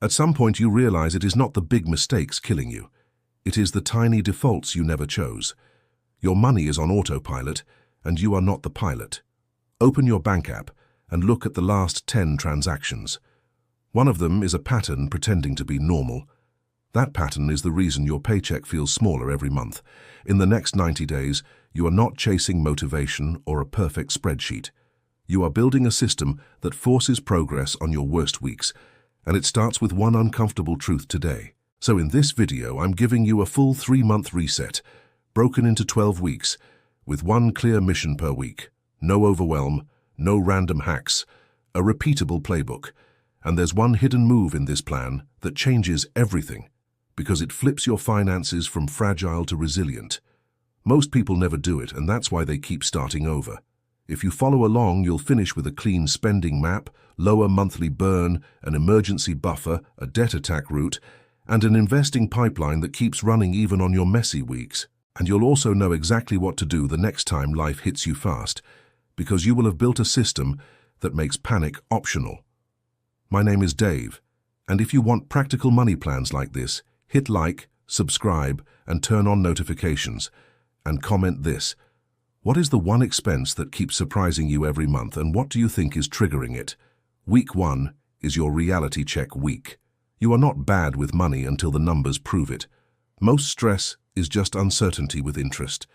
At some point you realize it is not the big mistakes killing you. It is the tiny defaults you never chose. Your money is on autopilot, and you are not the pilot. Open your bank app and look at the last 10 transactions. One of them is a pattern pretending to be normal. That pattern is the reason your paycheck feels smaller every month. In the next 90 days, you are not chasing motivation or a perfect spreadsheet. You are building a system that forces progress on your worst weeks, and it starts with one uncomfortable truth today. So in this video, I'm giving you a full 3-month reset, broken into 12 weeks, with one clear mission per week. No overwhelm, no random hacks, a repeatable playbook. And there's one hidden move in this plan that changes everything, because it flips your finances from fragile to resilient. Most people never do it, and that's why they keep starting over. If you follow along, you'll finish with a clean spending map, lower monthly burn, an emergency buffer, a debt attack route, and an investing pipeline that keeps running even on your messy weeks. And you'll also know exactly what to do the next time life hits you fast, because you will have built a system that makes panic optional. My name is Dave, and if you want practical money plans like this, hit like, subscribe, and turn on notifications. And comment this: what is the one expense that keeps surprising you every month, and what do you think is triggering it? Week 1 is your reality check week. You are not bad with money until the numbers prove it. Most stress is just uncertainty with interest.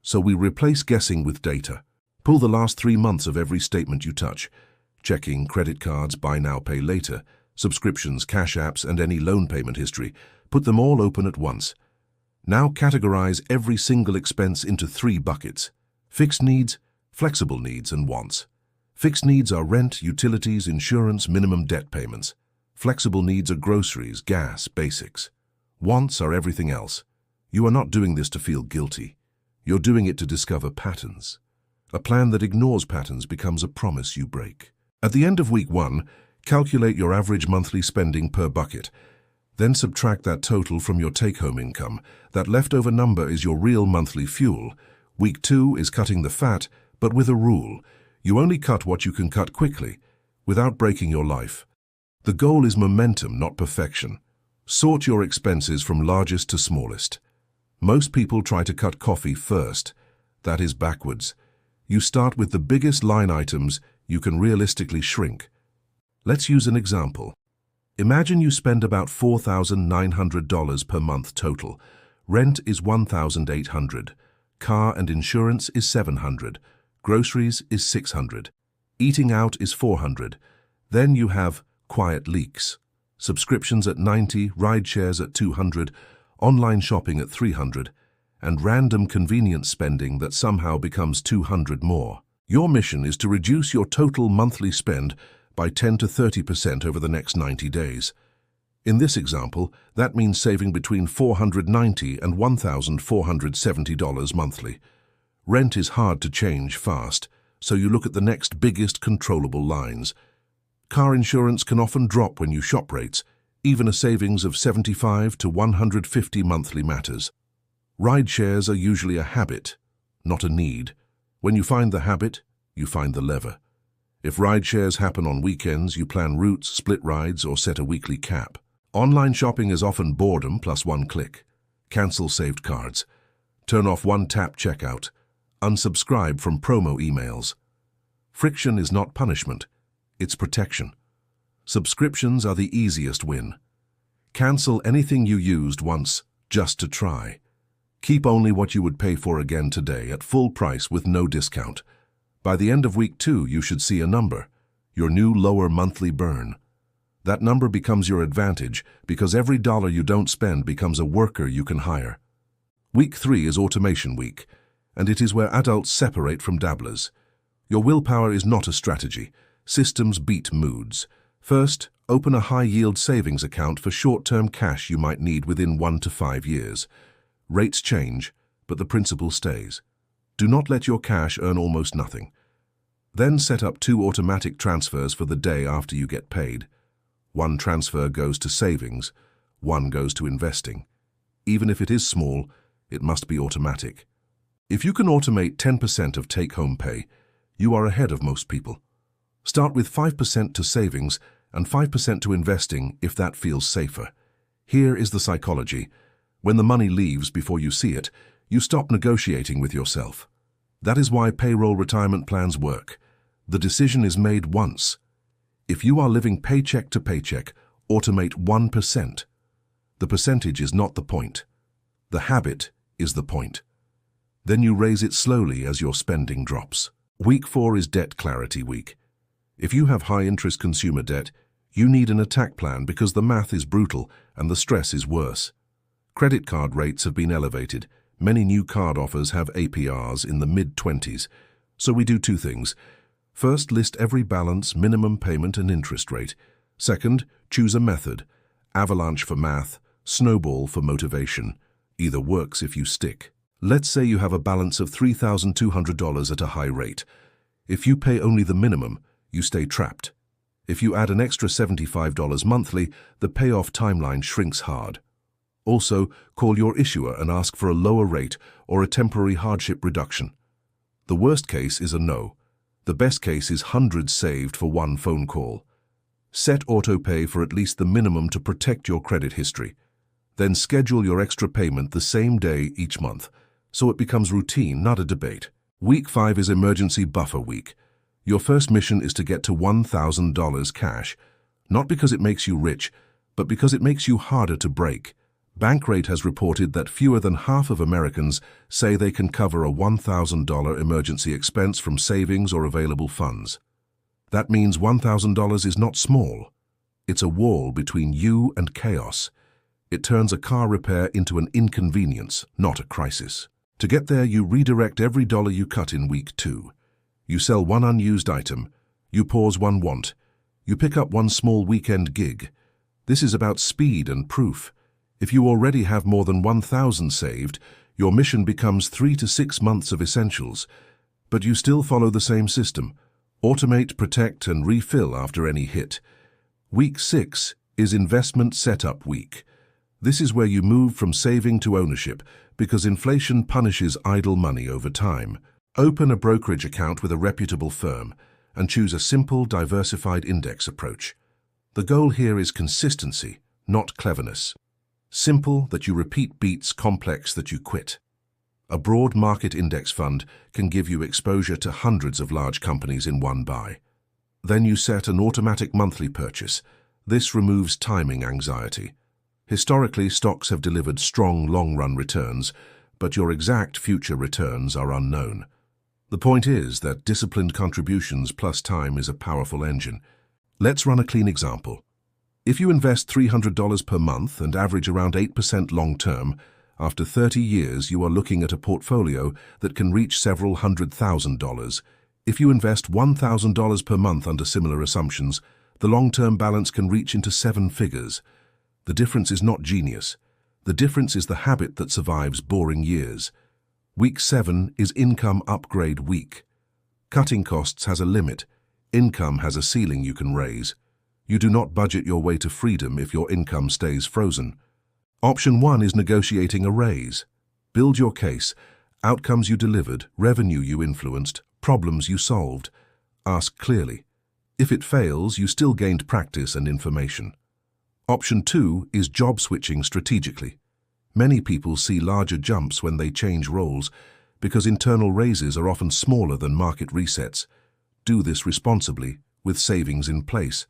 So we replace guessing with data. Pull the last 3 months of every statement you touch. Checking, credit cards, buy now, pay later, subscriptions, cash apps, and any loan payment history. Put them all open at once. Now categorize every single expense into 3 buckets: fixed needs, flexible needs, and wants. Fixed needs are rent, utilities, insurance, minimum debt payments. Flexible needs are groceries, gas, basics. Wants are everything else. You are not doing this to feel guilty. You're doing it to discover patterns. A plan that ignores patterns becomes a promise you break. At the end of week 1, calculate your average monthly spending per bucket. Then subtract that total from your take-home income. That leftover number is your real monthly fuel. Week 2 is cutting the fat, but with a rule. You only cut what you can cut quickly, without breaking your life. The goal is momentum, not perfection. Sort your expenses from largest to smallest. Most people try to cut coffee first. That is backwards. You start with the biggest line items you can realistically shrink. Let's use an example. Imagine you spend about $4,900 per month total. Rent is $1,800. Car and insurance is $700. Groceries is $600. Eating out is $400. Then you have quiet leaks. Subscriptions at $90, ride shares at $200, online shopping at $300, and random convenience spending that somehow becomes $200 more. Your mission is to reduce your total monthly spend by 10 to 30% over the next 90 days. In this example, that means saving between $490 and $1,470 monthly. Rent is hard to change fast, so you look at the next biggest controllable lines. Car insurance can often drop when you shop rates. Even a savings of $75 to $150 monthly matters. Ride shares are usually a habit, not a need. When you find the habit, you find the lever. If ride shares happen on weekends, you plan routes, split rides, or set a weekly cap. Online shopping is often boredom plus one click. Cancel saved cards. Turn off one-tap checkout. Unsubscribe from promo emails. Friction is not punishment, it's protection. Subscriptions are the easiest win. Cancel anything you used once just to try. Keep only what you would pay for again today at full price with no discount. By the end of week 2, you should see a number, your new lower monthly burn. That number becomes your advantage because every dollar you don't spend becomes a worker you can hire. Week 3 is automation week, and it is where adults separate from dabblers. Your willpower is not a strategy. Systems beat moods. First, open a high-yield savings account for short-term cash you might need within 1 to 5 years. Rates change, but the principle stays. Do not let your cash earn almost nothing. Then set up 2 automatic transfers for the day after you get paid. One transfer goes to savings, one goes to investing. Even if it is small, it must be automatic. If you can automate 10% of take-home pay, you are ahead of most people. Start with 5% to savings and 5% to investing if that feels safer. Here is the psychology. When the money leaves before you see it, you stop negotiating with yourself. That is why payroll retirement plans work. The decision is made once. If you are living paycheck to paycheck, automate 1%. The percentage is not the point. The habit is the point. Then you raise it slowly as your spending drops. Week 4 is debt clarity week. If you have high-interest consumer debt, you need an attack plan because the math is brutal and the stress is worse. Credit card rates have been elevated. Many new card offers have APRs in the mid-20s. So we do two things. First, list every balance, minimum payment and interest rate. Second, choose a method. Avalanche for math, snowball for motivation. Either works if you stick. Let's say you have a balance of $3,200 at a high rate. If you pay only the minimum, you stay trapped. If you add an extra $75 monthly, the payoff timeline shrinks hard. Also, call your issuer and ask for a lower rate or a temporary hardship reduction. The worst case is a no. The best case is hundreds saved for one phone call. Set autopay for at least the minimum to protect your credit history. Then schedule your extra payment the same day each month, so it becomes routine, not a debate. Week 5 is emergency buffer week. Your first mission is to get to $1,000 cash, not because it makes you rich, but because it makes you harder to break. Bankrate has reported that fewer than half of Americans say they can cover a $1,000 emergency expense from savings or available funds. That means $1,000 is not small. It's a wall between you and chaos. It turns a car repair into an inconvenience, not a crisis. To get there, you redirect every dollar you cut in week 2. You sell one unused item. You pause one want. You pick up one small weekend gig. This is about speed and proof. If you already have more than 1,000 saved, your mission becomes 3 to 6 months of essentials. But you still follow the same system. Automate, protect, and refill after any hit. Week 6 is investment setup week. This is where you move from saving to ownership because inflation punishes idle money over time. Open a brokerage account with a reputable firm and choose a simple, diversified index approach. The goal here is consistency, not cleverness. Simple that you repeat beats, complex that you quit. A broad market index fund can give you exposure to hundreds of large companies in one buy. Then you set an automatic monthly purchase. This removes timing anxiety. Historically, stocks have delivered strong long-run returns, but your exact future returns are unknown. The point is that disciplined contributions plus time is a powerful engine. Let's run a clean example. If you invest $300 per month and average around 8% long-term, after 30 years you are looking at a portfolio that can reach several $100,000. If you invest $1,000 per month under similar assumptions, the long-term balance can reach into 7 figures. The difference is not genius. The difference is the habit that survives boring years. Week 7 is income upgrade week. Cutting costs has a limit. Income has a ceiling you can raise. You do not budget your way to freedom if your income stays frozen. Option 1 is negotiating a raise. Build your case. Outcomes you delivered, revenue you influenced, problems you solved. Ask clearly. If it fails, you still gained practice and information. Option 2 is job switching strategically. Many people see larger jumps when they change roles because internal raises are often smaller than market resets. Do this responsibly, with savings in place.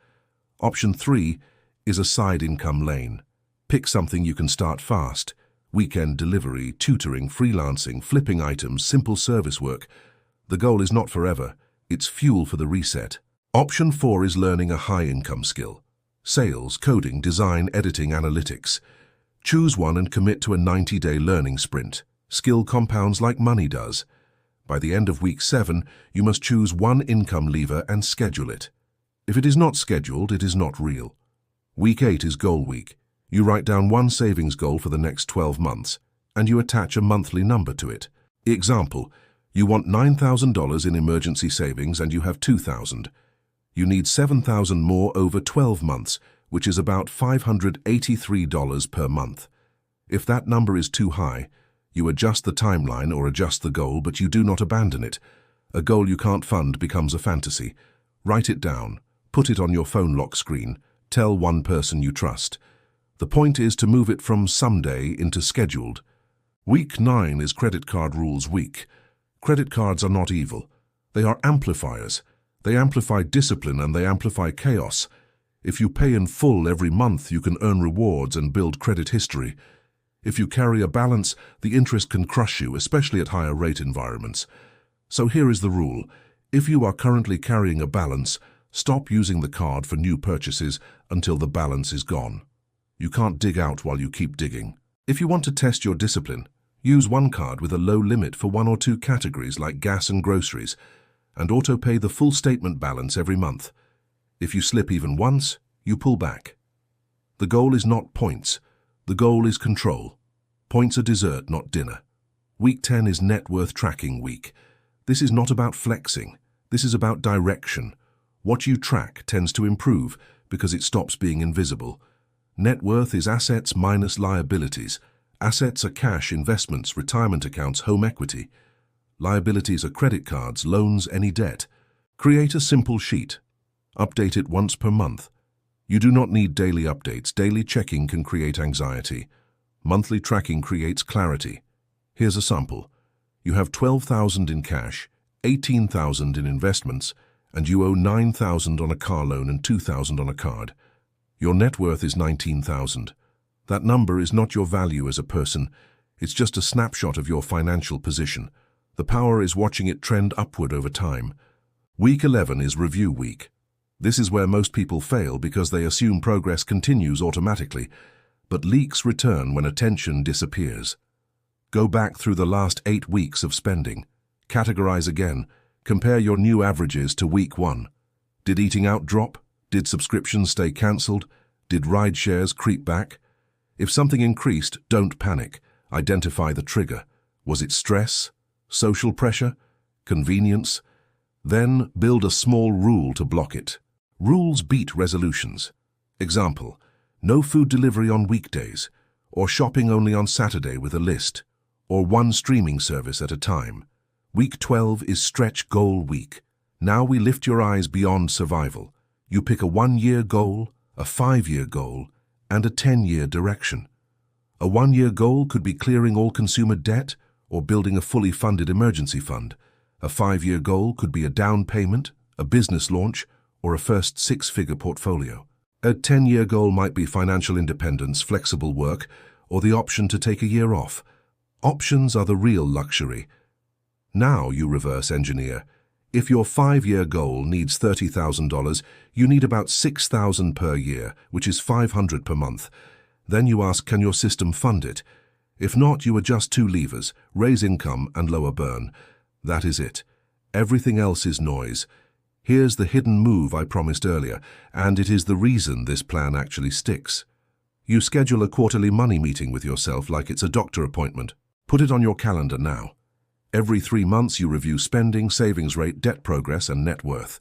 Option 3 is a side income lane. Pick something you can start fast. Weekend delivery, tutoring, freelancing, flipping items, simple service work. The goal is not forever. It's fuel for the reset. Option 4 is learning a high-income skill. Sales, coding, design, editing, analytics. Choose one and commit to a 90-day learning sprint. Skill compounds like money does. By the end of week 7, you must choose one income lever and schedule it. If it is not scheduled, it is not real. Week 8 is goal week. You write down one savings goal for the next 12 months, and you attach a monthly number to it. Example, you want $9,000 in emergency savings and you have $2,000. You need $7,000 more over 12 months, which is about $583 per month. If that number is too high, you adjust the timeline or adjust the goal, but you do not abandon it. A goal you can't fund becomes a fantasy. Write it down. Put it on your phone lock screen. Tell one person you trust. The point is to move it from someday into scheduled. Week 9 is credit card rules week. Credit cards are not evil. They are amplifiers. They amplify discipline and they amplify chaos. If you pay in full every month, you can earn rewards and build credit history. If you carry a balance, the interest can crush you, especially at higher rate environments. So here is the rule. If you are currently carrying a balance, stop using the card for new purchases until the balance is gone. You can't dig out while you keep digging. If you want to test your discipline, use one card with a low limit for 1 or 2 categories like gas and groceries, and auto-pay the full statement balance every month. If you slip even once, you pull back. The goal is not points. The goal is control. Points are dessert, not dinner. Week 10 is net worth tracking week. This is not about flexing. This is about direction. What you track tends to improve because it stops being invisible. Net worth is assets minus liabilities. Assets are cash, investments, retirement accounts, home equity. Liabilities are credit cards, loans, any debt. Create a simple sheet. Update it once per month. You do not need daily updates. Daily checking can create anxiety. Monthly tracking creates clarity. Here's a sample. You have $12,000 in cash, $18,000 in investments, and you owe $9,000 on a car loan and $2,000 on a card. Your net worth is $19,000. That number is not your value as a person. It's just a snapshot of your financial position. The power is watching it trend upward over time. Week 11 is review week. This is where most people fail because they assume progress continues automatically, but leaks return when attention disappears. Go back through the last 8 weeks of spending. Categorize again. Compare your new averages to week 1. Did eating out drop? Did subscriptions stay cancelled? Did ride shares creep back? If something increased, don't panic. Identify the trigger. Was it stress? Social pressure? Convenience? Then build a small rule to block it. Rules beat resolutions. Example, no food delivery on weekdays, or shopping only on Saturday with a list, or one streaming service at a time. Week 12 is stretch goal week. Now we lift your eyes beyond survival. You pick a 1-year goal, a 5-year goal, and a 10-year direction. A 1-year goal could be clearing all consumer debt or building a fully funded emergency fund. A 5-year goal could be a down payment, a business launch, or a first 6-figure portfolio. A 10-year goal might be financial independence, flexible work, or the option to take a year off. Options are the real luxury. Now you reverse engineer. If your 5-year goal needs $30,000, you need about $6,000 per year, which is $500 per month. Then you ask, can your system fund it? If not, you adjust 2 levers, raise income and lower burn. That is it. Everything else is noise. Here's the hidden move I promised earlier, and it is the reason this plan actually sticks. You schedule a quarterly money meeting with yourself like it's a doctor appointment. Put it on your calendar now. Every 3 months you review spending, savings rate, debt progress, and net worth.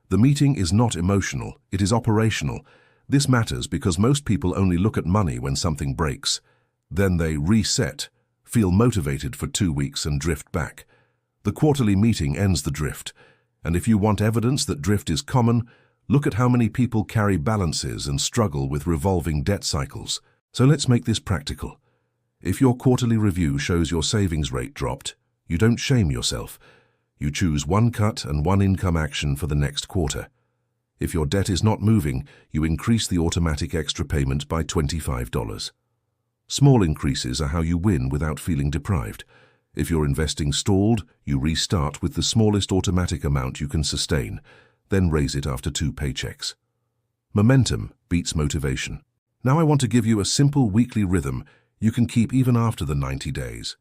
The meeting is not emotional, it is operational. This matters because most people only look at money when something breaks. Then they reset, feel motivated for 2 weeks and drift back. The quarterly meeting ends the drift. And if you want evidence that drift is common, look at how many people carry balances and struggle with revolving debt cycles. So let's make this practical. If your quarterly review shows your savings rate dropped, you don't shame yourself. You choose 1 cut and 1 income action for the next quarter. If your debt is not moving, you increase the automatic extra payment by $25. Small increases are how you win without feeling deprived. If your investing stalled, you restart with the smallest automatic amount you can sustain, then raise it after 2 paychecks. Momentum beats motivation. Now I want to give you a simple weekly rhythm you can keep even after the 90 days.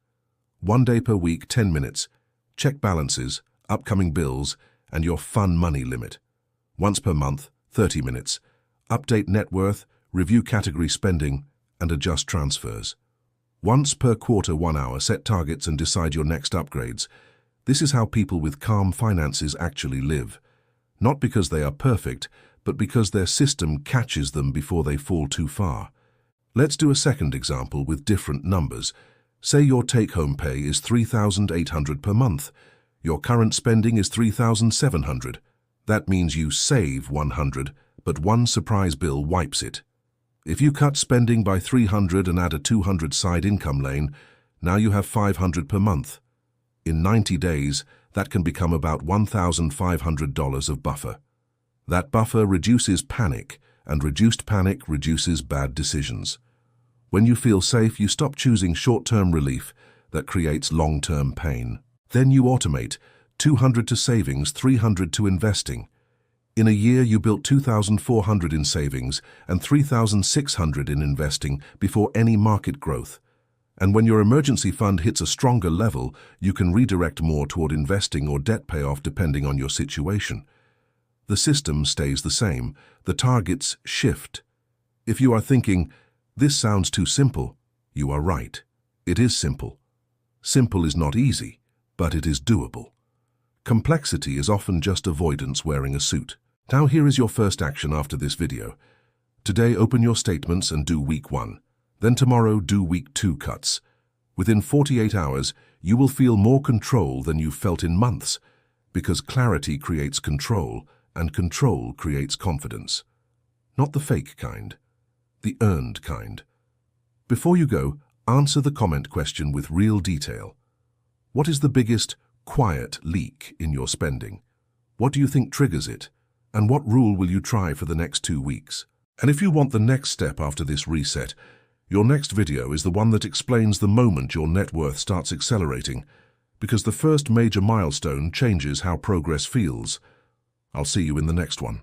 1 day per week, 10 minutes. Check balances, upcoming bills, and your fun money limit. Once per month, 30 minutes. Update net worth, review category spending, and adjust transfers. Once per quarter, 1 hour, set targets and decide your next upgrades. This is how people with calm finances actually live. Not because they are perfect, but because their system catches them before they fall too far. Let's do a second example with different numbers. Say your take-home pay is $3,800 per month. Your current spending is $3,700. That means you save 100, but one surprise bill wipes it. If you cut spending by 300 and add a 200 side income lane, now you have 500 per month. In 90 days, that can become about $1,500 of buffer. That buffer reduces panic, and reduced panic reduces bad decisions. When you feel safe, you stop choosing short-term relief that creates long-term pain. Then you automate, 200 to savings, 300 to investing. In a year, you built 2,400 in savings and 3,600 in investing before any market growth. And when your emergency fund hits a stronger level, you can redirect more toward investing or debt payoff depending on your situation. The system stays the same. The targets shift. If you are thinking, this sounds too simple, you are right. It is simple. Simple is not easy, but it is doable. Complexity is often just avoidance wearing a suit. Now here is your first action after this video. Today, open your statements and do week 1. Then tomorrow, do week 2 cuts. Within 48 hours, you will feel more control than you've felt in months, because clarity creates control, and control creates confidence. Not the fake kind, the earned kind. Before you go, answer the comment question with real detail. What is the biggest, quiet leak in your spending? What do you think triggers it? And what rule will you try for the next 2 weeks? And if you want the next step after this reset, your next video is the one that explains the moment your net worth starts accelerating, because the first major milestone changes how progress feels. I'll see you in the next one.